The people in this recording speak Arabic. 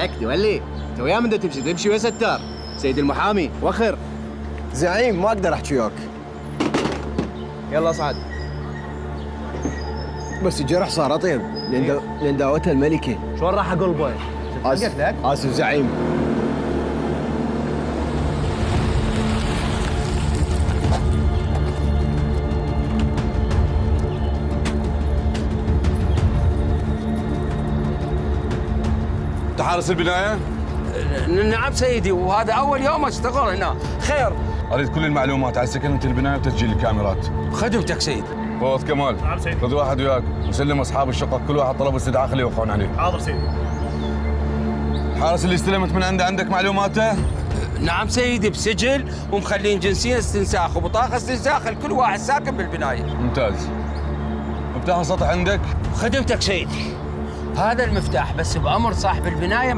هيك تولي تو يا من تمشي ويا ستار سيد المحامي وخر. زعيم ما اقدر احكي وياك. يلا صعد. بس الجرح صار اطيب لان داوتها الملكه. شلون راح اقلبه؟ قلت لك اسف زعيم. انت حارس البنايه؟ نعم سيدي، وهذا اول يوم اشتغل هنا. خير. اريد كل المعلومات عن سكنة البنايه وتسجيل الكاميرات. خدمتك سيدي. فوز كمال. نعم سيدي. خذ واحد وياك وسلم اصحاب الشقق كل واحد طلب استدعاء خليه يوقعون عليه. حاضر سيدي. الحارس اللي استلمت من عنده عندك معلوماته؟ نعم سيدي، بسجل ومخلين جنسية استنساخ وبطاقة استنساخ لكل واحد ساكن بالبناية. ممتاز. مفتاح السطح عندك؟ خدمتك سيدي. هذا المفتاح بس بأمر صاحب البناية